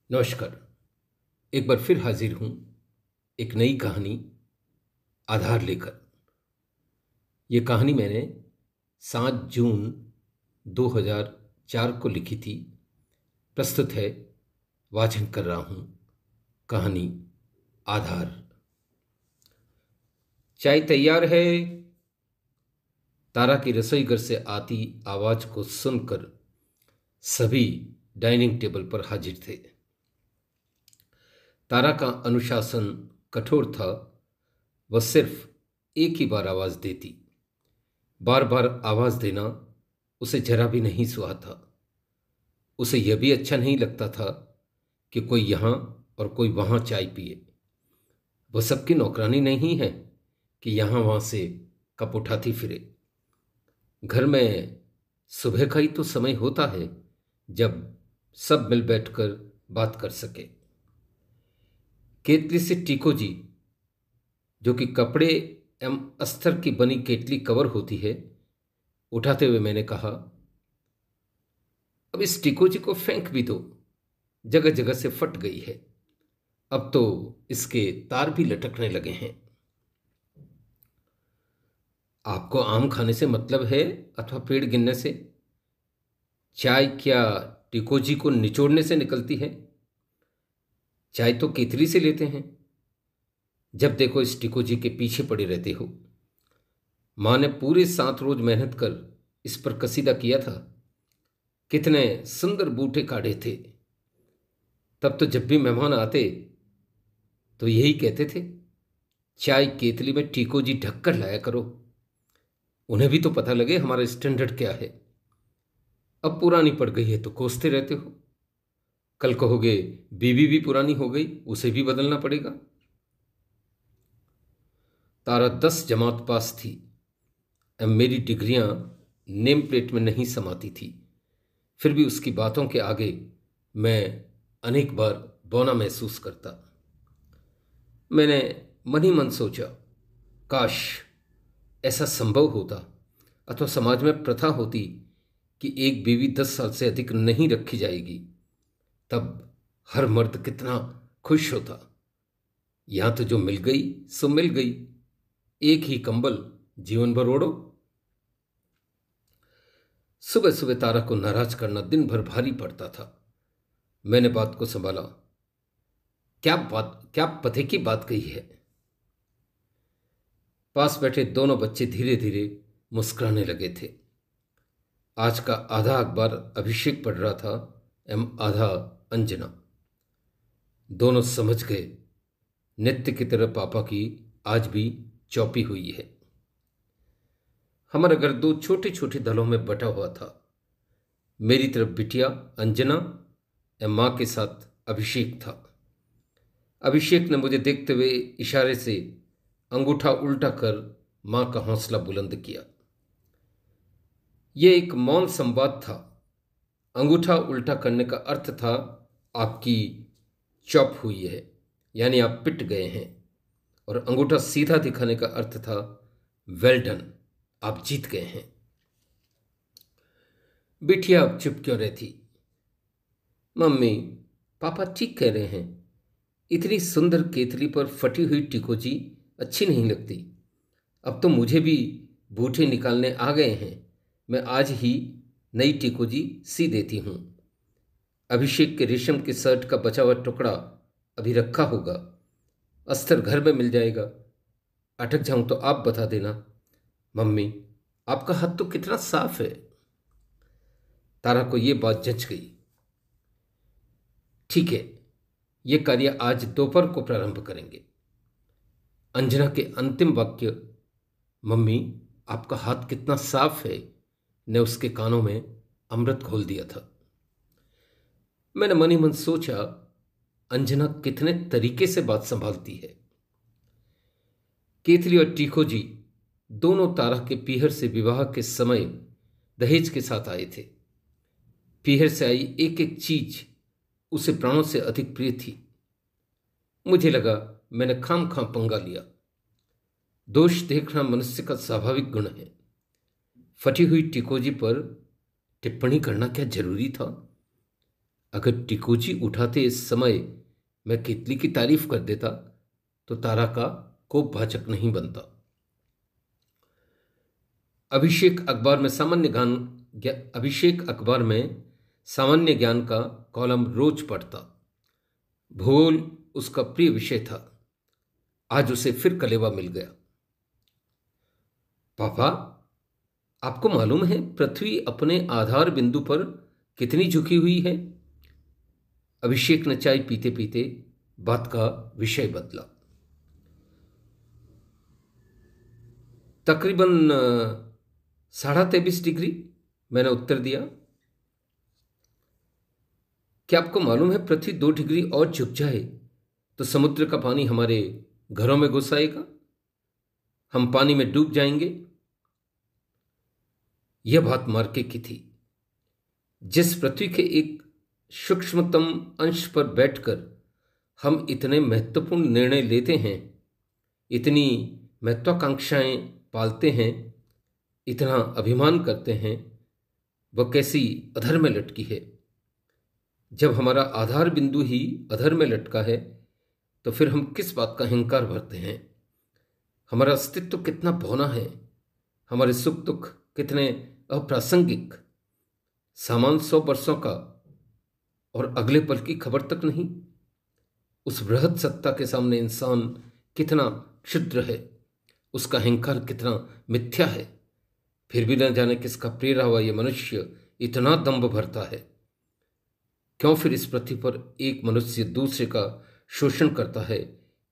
नमस्कार। एक बार फिर हाजिर हूँ एक नई कहानी आधार लेकर। ये कहानी मैंने 7 जून 2004 को लिखी थी। प्रस्तुत है, वाचन कर रहा हूँ कहानी आधार। चाय तैयार है। तारा की रसोई घर से आती आवाज को सुनकर सभी डाइनिंग टेबल पर हाजिर थे। तारा का अनुशासन कठोर था। वह सिर्फ एक ही बार आवाज देती। बार बार आवाज देना उसे जरा भी नहीं सुहा था। उसे यह भी अच्छा नहीं लगता था कि कोई यहाँ और कोई वहाँ चाय पिए। वह सबकी नौकरानी नहीं है कि यहाँ वहाँ से कप उठाती फिरे। घर में सुबह का ही तो समय होता है जब सब मिल बैठकर बात कर सके। केतली से टीको जी, जो कि कपड़े एवं अस्तर की बनी केतली कवर होती है, उठाते हुए मैंने कहा, अब इस टीको जी को फेंक भी दो, जगह जगह से फट गई है। अब तो इसके तार भी लटकने लगे हैं। आपको आम खाने से मतलब है अथवा पेड़ गिनने से? चाय क्या टीको जी को निचोड़ने से निकलती है? चाय तो केतली से लेते हैं। जब देखो इस टीको जी के पीछे पड़े रहते हो। माँ ने पूरे 7 रोज मेहनत कर इस पर कसीदा किया था। कितने सुंदर बूटे काढ़े थे। तब तो जब भी मेहमान आते तो यही कहते थे, चाय केतली में टीको जी ढक कर लाया करो। उन्हें भी तो पता लगे हमारा स्टैंडर्ड क्या है। अब पुरानी पड़ गई है तो कोसते रहते हो। कल कहोगे बीवी भी पुरानी हो गई, उसे भी बदलना पड़ेगा। तारा 10 जमात पास थी। अब मेरी डिग्रियां नेम प्लेट में नहीं समाती थी। फिर भी उसकी बातों के आगे मैं अनेक बार बौना महसूस करता। मैंने मन ही मन सोचा, काश ऐसा संभव होता अथवा समाज में प्रथा होती कि एक बीवी 10 साल से अधिक नहीं रखी जाएगी। तब हर मर्द कितना खुश होता। यहां तो जो मिल गई सो मिल गई, एक ही कंबल जीवन भर ओढ़ो। सुबह सुबह तारा को नाराज करना दिन भर भारी पड़ता था। मैंने बात को संभाला। क्या पते की बात कही है? पास बैठे दोनों बच्चे धीरे धीरे मुस्कुराने लगे थे। आज का आधा अखबार अभिषेक पढ़ रहा था एवं आधा अंजना। दोनों समझ गए, नित्य की तरह पापा की आज भी चौपी हुई है। हमारा घर 2 छोटे छोटे दलों में बटा हुआ था। मेरी तरफ बिटिया अंजना एवं माँ के साथ अभिषेक था। अभिषेक ने मुझे देखते हुए इशारे से अंगूठा उल्टा कर माँ का हौसला बुलंद किया। यह एक मौन संवाद था। अंगूठा उल्टा करने का अर्थ था आपकी चॉप हुई है, यानी आप पिट गए हैं। और अंगूठा सीधा दिखाने का अर्थ था वेल डन, आप जीत गए हैं। बिटिया अब चुप क्यों रहती? मम्मी, पापा ठीक कह रहे हैं। इतनी सुंदर केतली पर फटी हुई टिकोजी अच्छी नहीं लगती। अब तो मुझे भी बूटे निकालने आ गए हैं। मैं आज ही नई टिकोजी सी देती हूँ। अभिषेक के रेशम के शर्ट का बचा हुआ टुकड़ा अभी रखा होगा। अस्तर घर में मिल जाएगा। अटक जाऊं तो आप बता देना। मम्मी, आपका हाथ तो कितना साफ है। तारा को यह बात जच गई। ठीक है, यह कार्य आज दोपहर को प्रारंभ करेंगे। अंजना के अंतिम वाक्य, मम्मी आपका हाथ कितना साफ है, ने उसके कानों में अमृत घोल दिया था। मैंने मन ही मन सोचा, अंजना कितने तरीके से बात संभालती है। केतली और टीको जी दोनों तारा के पीहर से विवाह के समय दहेज के साथ आए थे। पीहर से आई एक एक चीज उसे प्राणों से अधिक प्रिय थी। मुझे लगा मैंने खाम खाम पंगा लिया। दोष देखना मनुष्य का स्वाभाविक गुण है। फटी हुई टिकोजी पर टिप्पणी करना क्या जरूरी था? अगर टिकोजी उठाते इस समय मैं केतली की तारीफ कर देता तो तारा का कोप भाजक नहीं बनता। अभिषेक अखबार में सामान्य ज्ञान का कॉलम रोज पढ़ता। भूगोल उसका प्रिय विषय था। आज उसे फिर कलेवा मिल गया। पापा, आपको मालूम है पृथ्वी अपने आधार बिंदु पर कितनी झुकी हुई है? अभिषेक ने चाय पीते पीते बात का विषय बदला। तकरीबन 23.5 डिग्री, मैंने उत्तर दिया। क्या आपको मालूम है पृथ्वी 2 डिग्री और झुक जाए तो समुद्र का पानी हमारे घरों में घुस आएगा, हम पानी में डूब जाएंगे। यह बात मार्के की थी। जिस पृथ्वी के एक सूक्ष्मतम अंश पर बैठकर हम इतने महत्वपूर्ण निर्णय लेते हैं, इतनी महत्वाकांक्षाएं पालते हैं, इतना अभिमान करते हैं, वह कैसी अधर में लटकी है। जब हमारा आधार बिंदु ही अधर में लटका है तो फिर हम किस बात का अहंकार भरते हैं? हमारा अस्तित्व कितना बौना है, हमारे सुख दुख कितने अप्रासंगिक। सामान 100 वर्षों का और अगले पल की खबर तक नहीं। उस बृहद सत्ता के सामने इंसान कितना क्षुद्र है, उसका अहंकार कितना मिथ्या है। फिर भी न जाने किसका प्रेरा हुआ ये मनुष्य इतना दंभ भरता है। क्यों फिर इस पृथ्वी पर एक मनुष्य दूसरे का शोषण करता है?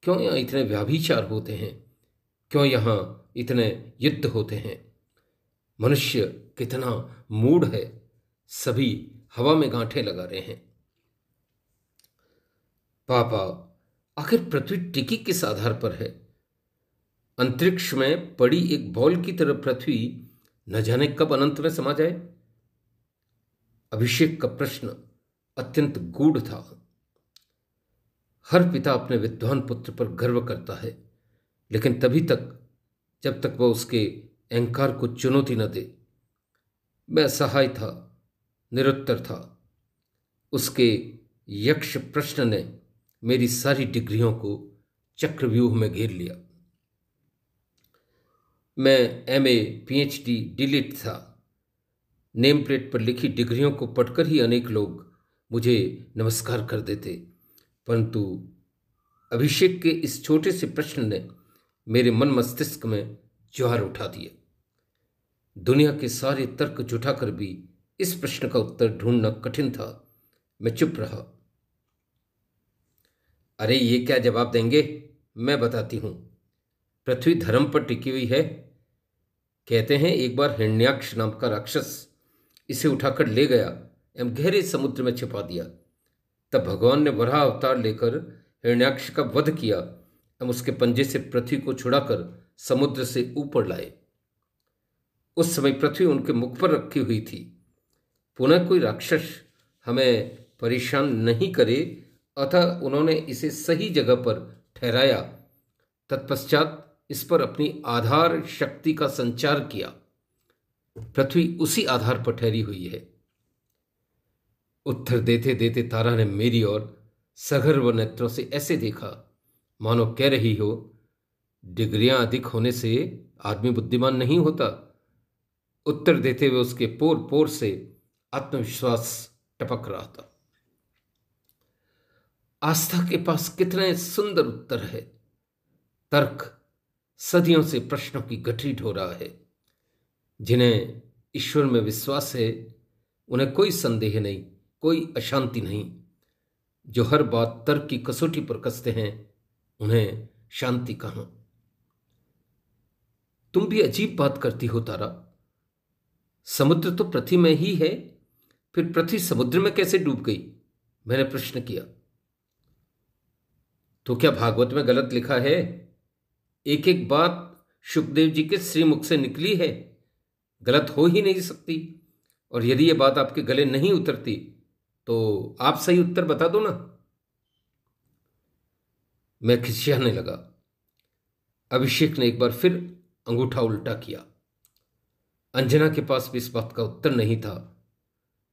क्यों यहाँ इतने व्याभिचार होते हैं? क्यों यहाँ इतने युद्ध होते हैं? मनुष्य कितना मूढ़ है, सभी हवा में गांठें लगा रहे हैं। पापा, आखिर पृथ्वी टिकी किस आधार पर है? अंतरिक्ष में पड़ी एक बॉल की तरह पृथ्वी न जाने कब अनंत में समा जाए। अभिषेक का प्रश्न अत्यंत गूढ़ था। हर पिता अपने विद्वान पुत्र पर गर्व करता है, लेकिन तभी तक जब तक वह उसके अहंकार को चुनौती न दे। मैं असहाय था, निरुत्तर था। उसके यक्ष प्रश्न ने मेरी सारी डिग्रियों को चक्रव्यूह में घेर लिया। मैं एमए, पीएचडी, डीलिट था। नेम प्लेट पर लिखी डिग्रियों को पढ़कर ही अनेक लोग मुझे नमस्कार कर देते, परंतु अभिषेक के इस छोटे से प्रश्न ने मेरे मन मस्तिष्क में ज्वार उठा दिए। दुनिया के सारे तर्क जुटाकर भी इस प्रश्न का उत्तर ढूंढना कठिन था। मैं चुप रहा। अरे ये क्या जवाब देंगे? मैं बताती हूं। पृथ्वी धर्म पर टिकी हुई है। कहते हैं एक बार हिरण्याक्ष नाम का राक्षस इसे उठाकर ले गया एवं गहरे समुद्र में छिपा दिया। तब भगवान ने वराह अवतार लेकर हिरण्याक्ष का वध किया एवं उसके पंजे से पृथ्वी को छुड़ाकर समुद्र से ऊपर लाए। उस समय पृथ्वी उनके मुख पर रखी हुई थी। पुनः कोई राक्षस हमें परेशान नहीं करे, अतः उन्होंने इसे सही जगह पर ठहराया। तत्पश्चात इस पर अपनी आधार शक्ति का संचार किया। पृथ्वी उसी आधार पर ठहरी हुई है। उत्तर देते देते तारा ने मेरी ओर सगर्व नेत्रों से ऐसे देखा मानो कह रही हो, डिग्रियां अधिक होने से आदमी बुद्धिमान नहीं होता। उत्तर देते हुए उसके पोर पोर से आत्मविश्वास टपक रहा था। आस्था के पास कितने सुंदर उत्तर है। तर्क सदियों से प्रश्नों की गठरी ढो रहा है। जिन्हें ईश्वर में विश्वास है उन्हें कोई संदेह नहीं, कोई अशांति नहीं। जो हर बात तर्क की कसौटी पर कसते हैं उन्हें शांति कहां। तुम भी अजीब बात करती हो तारा। समुद्र तो पृथ्वी में ही है, फिर पृथ्वी समुद्र में कैसे डूब गई? मैंने प्रश्न किया। तो क्या भागवत में गलत लिखा है? एक एक बात शुकदेव जी के श्रीमुख से निकली है, गलत हो ही नहीं सकती। और यदि यह बात आपके गले नहीं उतरती तो आप सही उत्तर बता दो ना। मैं खिसियाने लगा। अभिषेक ने एक बार फिर अंगूठा उल्टा किया। अंजना के पास भी इस बात का उत्तर नहीं था,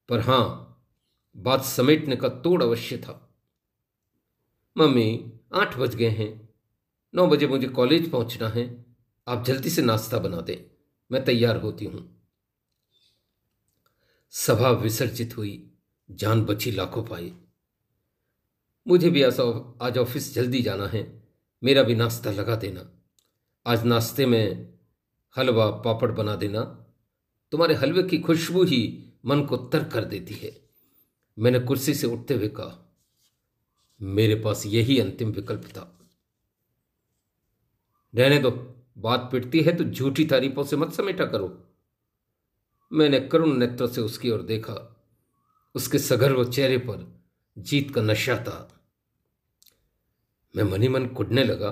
पर हां, बात समेटने का तोड़ अवश्य था। मम्मी, 8 बज गए हैं, 9 बजे मुझे कॉलेज पहुंचना है, आप जल्दी से नाश्ता बना दें, मैं तैयार होती हूं। सभा विसर्जित हुई, जान बची लाखों पाई। मुझे भी आज ऑफिस जल्दी जाना है, मेरा भी नाश्ता लगा देना। आज नाश्ते में हलवा पापड़ बना देना, तुम्हारे हलवे की खुशबू ही मन को तर कर देती है। मैंने कुर्सी से उठते हुए कहा, मेरे पास यही अंतिम विकल्प था। रहने दो, बात पिटती है तो झूठी तारीफों से मत समेटा करो। मैंने करुण नेत्र से उसकी ओर देखा। उसके सगर्व चेहरे पर जीत का नशा था। मैं मनी मन कुढ़ने लगा।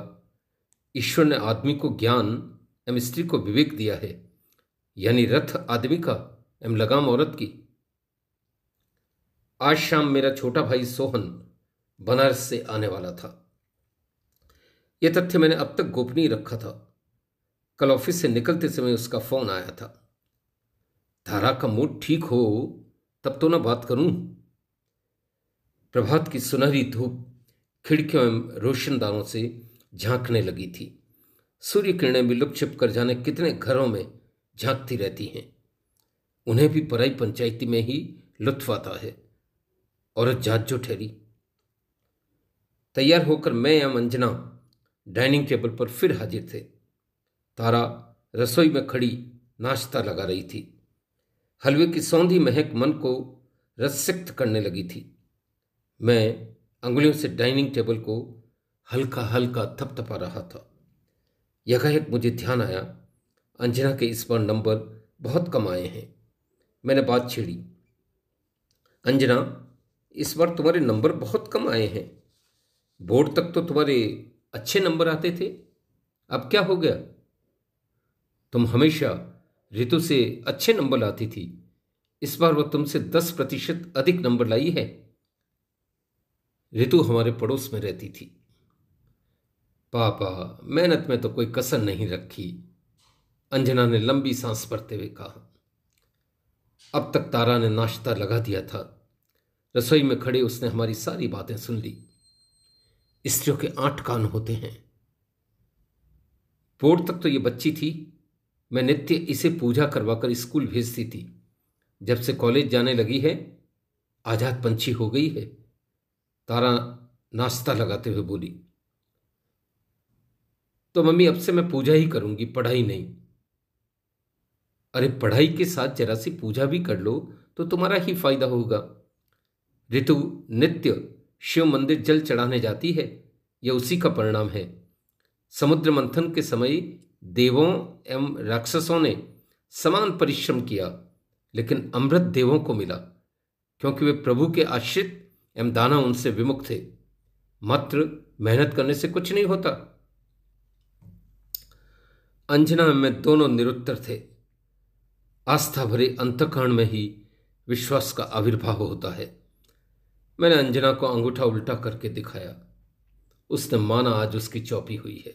ईश्वर ने आदमी को ज्ञान एवं स्त्री को विवेक दिया है, यानी रथ आदमी का एवं लगाम औरत की। आज शाम मेरा छोटा भाई सोहन बनारस से आने वाला था। यह तथ्य मैंने अब तक गोपनीय रखा था। कल ऑफिस से निकलते समय उसका फोन आया था। तारा का मूड ठीक हो तब तो ना बात करूं। प्रभात की सुनहरी धूप खिड़कियों एवं रोशनदानों से झांकने लगी थी। सूर्य किरणें भी लुक छिप कर जाने कितने घरों में झांकती रहती हैं। उन्हें भी पराई पंचायती में ही लुत्फ आता है। औरत जात जो ठहरी। तैयार होकर मैं या अंजना डाइनिंग टेबल पर फिर हाजिर थे। तारा रसोई में खड़ी नाश्ता लगा रही थी। हलवे की सौंधी महक मन को रससिक्त करने लगी थी। मैं अंगुलियों से डाइनिंग टेबल को हल्का हल्का थपथपा रहा था। यकाएक मुझे ध्यान आया, अंजना के इस बार नंबर बहुत कम आए हैं। मैंने बात छेड़ी, अंजना, इस बार तुम्हारे नंबर बहुत कम आए हैं। बोर्ड तक तो तुम्हारे अच्छे नंबर आते थे, अब क्या हो गया? तुम हमेशा ऋतु से अच्छे नंबर लाती थी, इस बार वह तुमसे 10% अधिक नंबर लाई है। ऋतु हमारे पड़ोस में रहती थी। पापा, मेहनत में तो कोई कसर नहीं रखी, अंजना ने लंबी सांस भरते हुए कहा। अब तक तारा ने नाश्ता लगा दिया था। रसोई में खड़े उसने हमारी सारी बातें सुन ली। स्त्रियों के 8 कान होते हैं। बोर्ड तक तो ये बच्ची थी। मैं नित्य इसे पूजा करवाकर स्कूल भेजती थी। जब से कॉलेज जाने लगी है, आजाद पंछी हो गई है। तारा नाश्ता लगाते हुए बोली, तो मम्मी अब से मैं पूजा ही करूंगी, पढ़ाई नहीं। अरे पढ़ाई के साथ जरा सी पूजा भी कर लो तो तुम्हारा ही फायदा होगा। ऋतु नित्य शिव मंदिर जल चढ़ाने जाती है, यह उसी का परिणाम है। समुद्र मंथन के समय देवों एवं राक्षसों ने समान परिश्रम किया, लेकिन अमृत देवों को मिला, क्योंकि वे प्रभु के आश्रित एवं दानव उनसे विमुख थे। मात्र मेहनत करने से कुछ नहीं होता। अंजना में दोनों निरुत्तर थे। आस्था भरे अंतःकरण में ही विश्वास का आविर्भाव होता है। मैंने अंजना को अंगूठा उल्टा करके दिखाया। उसने माना आज उसकी चौपी हुई है।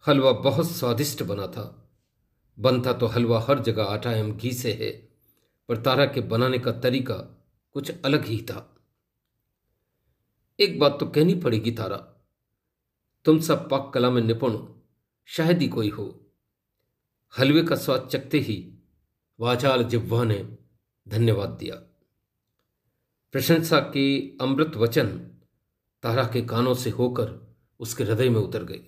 हलवा बहुत स्वादिष्ट बना था। बनता तो हलवा हर जगह आटा एवं घी से है, पर तारा के बनाने का तरीका कुछ अलग ही था। एक बात तो कहनी पड़ेगी तारा, तुम सब पाक कला में निपुण शायद ही कोई हो। हलवे का स्वाद चखते ही वाचाल जिह्वा ने धन्यवाद दिया। प्रशंसा के अमृत वचन तारा के कानों से होकर उसके हृदय में उतर गए।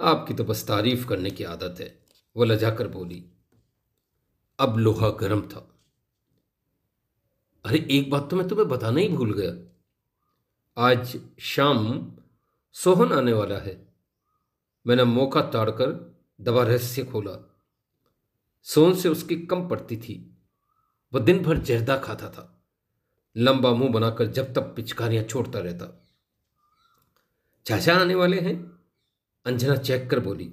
आपकी तो बस तारीफ करने की आदत है, वो लजाकर बोली। अब लोहा गर्म था। अरे एक बात तो मैं तुम्हें बताना ही भूल गया, आज शाम सोहन आने वाला है। मैंने मौका ताड़कर दबा रहस्य खोला। सोहन से उसकी कम पड़ती थी। वह दिन भर जहरदा खाता था, लंबा मुंह बनाकर जब तक पिचकारियां छोड़ता रहता। चाचा आने वाले हैं, अंजना चेक कर बोली।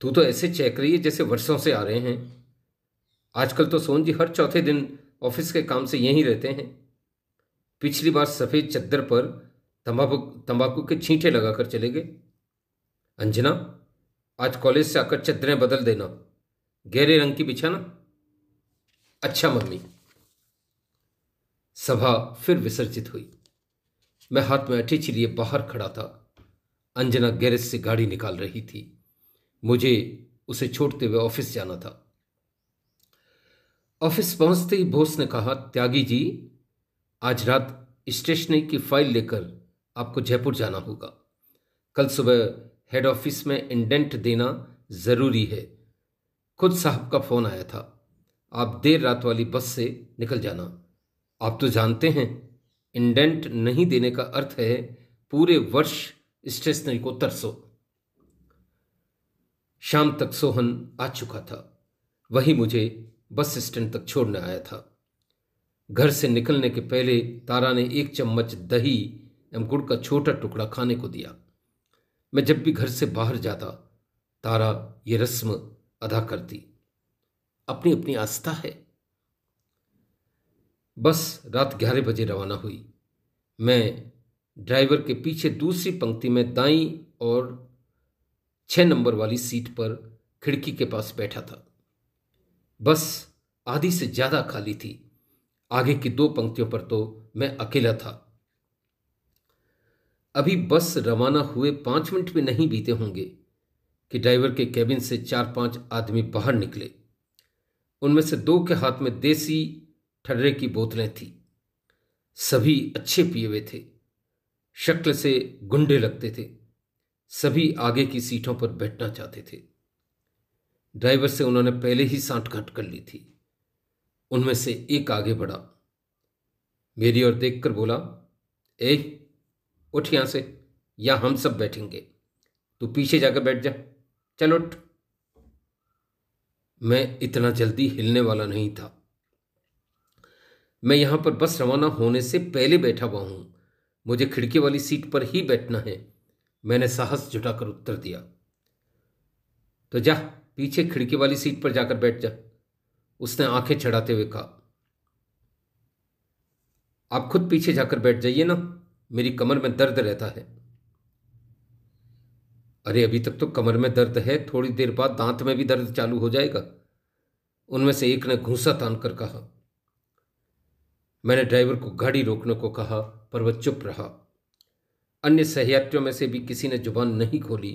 तू तो ऐसे चेक रही है जैसे वर्षों से आ रहे हैं। आजकल तो सोहन जी हर चौथे दिन ऑफिस के काम से यहीं रहते हैं। पिछली बार सफेद चद्दर पर तंबाकू के छींटे लगाकर चले गए। अंजना, आज कॉलेज से आकर चद्दरें बदल देना, गहरे रंग की बिछाना। अच्छा मम्मी। सभा फिर विसर्जित हुई। मैं हाथ में अटैची लिए बाहर खड़ा था। अंजना गैरेज से गाड़ी निकाल रही थी। मुझे उसे छोड़ते हुए ऑफिस जाना था। ऑफिस पहुंचते ही बॉस ने कहा, त्यागी जी, आज रात स्टेशनरी की फाइल लेकर आपको जयपुर जाना होगा। कल सुबह हेड ऑफिस में इंडेंट देना जरूरी है। खुद साहब का फोन आया था। आप देर रात वाली बस से निकल जाना। आप तो जानते हैं, इंडेंट नहीं देने का अर्थ है पूरे वर्ष स्टेशनरी को तरसो। शाम तक सोहन आ चुका था। वही मुझे बस स्टैंड तक छोड़ने आया था। घर से निकलने के पहले तारा ने 1 चम्मच दही एवं गुड़ का छोटा टुकड़ा खाने को दिया। मैं जब भी घर से बाहर जाता, तारा ये रस्म अदा करती। अपनी अपनी आस्था है। बस रात 11 बजे रवाना हुई। मैं ड्राइवर के पीछे दूसरी पंक्ति में दाईं और 6 नंबर वाली सीट पर खिड़की के पास बैठा था। बस आधी से ज्यादा खाली थी। आगे की 2 पंक्तियों पर तो मैं अकेला था। अभी बस रवाना हुए 5 मिनट भी नहीं बीते होंगे कि ड्राइवर के कैबिन से 4-5 आदमी बाहर निकले। उनमें से 2 के हाथ में देसी ठर्रे की बोतलें थी। सभी अच्छे पिए हुए थे। शक्ल से गुंडे लगते थे। सभी आगे की सीटों पर बैठना चाहते थे। ड्राइवर से उन्होंने पहले ही सांठगांठ कर ली थी। उनमें से एक आगे बढ़ा, मेरी ओर देखकर बोला, ए, उठ यहां से, या हम सब बैठेंगे। तू पीछे जाकर बैठ जा, चल उठ। मैं इतना जल्दी हिलने वाला नहीं था। मैं यहां पर बस रवाना होने से पहले बैठा हुआ हूं। मुझे खिड़की वाली सीट पर ही बैठना है, मैंने साहस जुटाकर उत्तर दिया। तो जा, पीछे खिड़की वाली सीट पर जाकर बैठ जा, उसने आंखें चढ़ाते हुए कहा। आप खुद पीछे जाकर बैठ जाइए ना, मेरी कमर में दर्द रहता है। अरे अभी तक तो कमर में दर्द है, थोड़ी देर बाद दांत में भी दर्द चालू हो जाएगा, उनमें से एक ने घूंसा तानकर कहा। मैंने ड्राइवर को गाड़ी रोकने को कहा, पर वह चुप रहा। अन्य सहयात्रियों में से भी किसी ने जुबान नहीं खोली।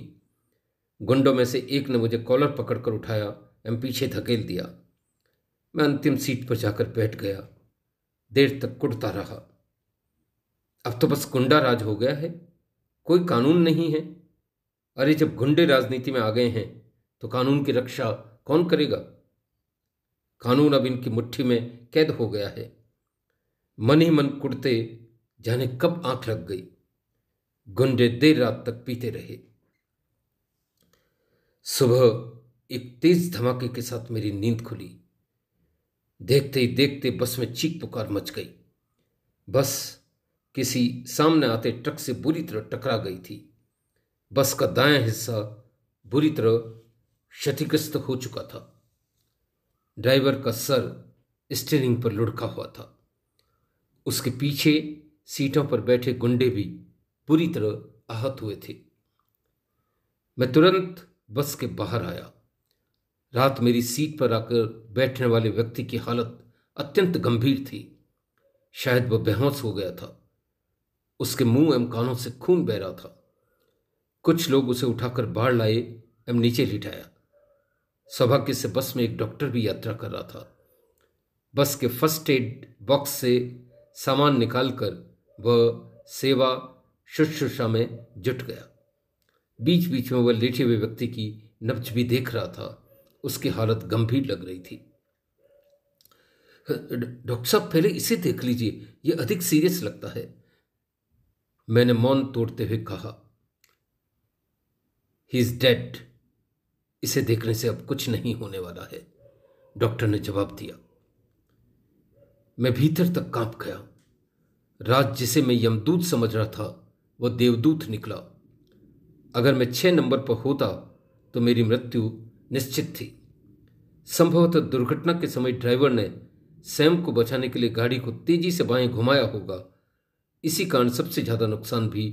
गुंडों में से एक ने मुझे कॉलर पकड़कर उठाया एवं पीछे धकेल दिया। मैं अंतिम सीट पर जाकर बैठ गया। देर तक कुड़ता रहा। अब तो बस गुंडा राज हो गया है, कोई कानून नहीं है। अरे जब गुंडे राजनीति में आ गए हैं तो कानून की रक्षा कौन करेगा? कानून अब इनकी मुट्ठी में कैद हो गया है। मन ही मन कुड़ते, जाने कब आंख लग गई। गुंडे देर रात तक पीते रहे। सुबह एक तेज धमाके के साथ मेरी नींद खुली। देखते ही देखते बस में चीख पुकार मच गई। बस किसी सामने आते ट्रक से बुरी तरह टकरा गई थी। बस का दायां हिस्सा बुरी तरह क्षतिग्रस्त हो चुका था। ड्राइवर का सर स्टीयरिंग पर लुढ़का हुआ था। उसके पीछे सीटों पर बैठे गुंडे भी बुरी तरह आहत हुए थे। मैं तुरंत बस के बाहर आया। रात मेरी सीट पर आकर बैठने वाले व्यक्ति की हालत अत्यंत गंभीर थी। शायद वह बेहोश हो गया था। उसके मुंह एवं कानों से खून बह रहा था। कुछ लोग उसे उठाकर बाहर लाए एवं नीचे लिटाया। सौभाग्य से बस में एक डॉक्टर भी यात्रा कर रहा था। बस के फर्स्ट एड बॉक्स से सामान निकालकर वह सेवा शुश्रूषा में जुट गया। बीच बीच में वह लेटे हुए व्यक्ति की नब्ज भी देख रहा था। उसकी हालत गंभीर लग रही थी। डॉक्टर साहब, पहले इसे देख लीजिए, यह अधिक सीरियस लगता है, मैंने मौन तोड़ते हुए कहा। He is dead. इसे देखने से अब कुछ नहीं होने वाला है, डॉक्टर ने जवाब दिया। मैं भीतर तक कांप गया। रात जिसे मैं यमदूत समझ रहा था वह देवदूत निकला। अगर मैं 6 नंबर पर होता तो मेरी मृत्यु निश्चित थी। संभवतः दुर्घटना के समय ड्राइवर ने सैम को बचाने के लिए गाड़ी को तेजी से बाएं घुमाया होगा। इसी कारण सबसे ज्यादा नुकसान भी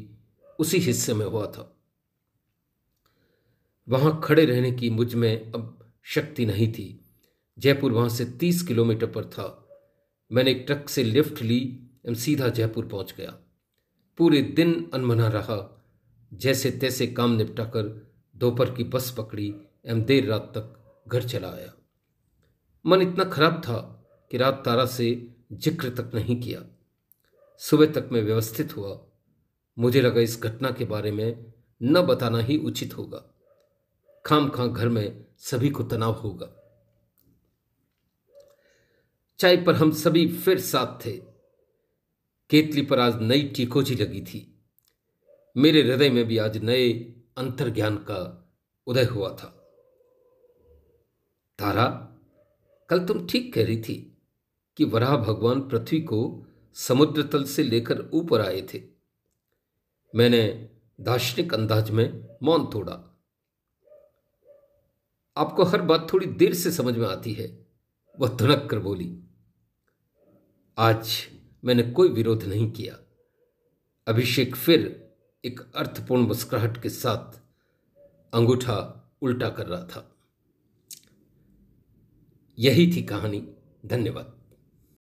उसी हिस्से में हुआ था। वहां खड़े रहने की मुझ में अब शक्ति नहीं थी। जयपुर वहाँ से 30 किलोमीटर पर था। मैंने एक ट्रक से लिफ्ट ली एवं सीधा जयपुर पहुँच गया। पूरे दिन अनमना रहा। जैसे तैसे काम निपटाकर दोपहर की बस पकड़ी एवं देर रात तक घर चला आया। मन इतना खराब था कि रात तारा से जिक्र तक नहीं किया। सुबह तक मैं व्यवस्थित हुआ। मुझे लगा इस घटना के बारे में न बताना ही उचित होगा। खामखां घर में सभी को तनाव होगा। चाय पर हम सभी फिर साथ थे। केतली पर आज नई टीकोजी लगी थी। मेरे हृदय में भी आज नए अंतर्ज्ञान का उदय हुआ था। तारा, कल तुम ठीक कह रही थी कि वराह भगवान पृथ्वी को समुद्र तल से लेकर ऊपर आए थे। मैंने दार्शनिक अंदाज में मौन तोड़ा। आपको हर बात थोड़ी देर से समझ में आती है, वह धुनक कर बोली। आज मैंने कोई विरोध नहीं किया। अभिषेक फिर एक अर्थपूर्ण मुस्कुराहट के साथ अंगूठा उल्टा कर रहा था। यही थी कहानी। धन्यवाद।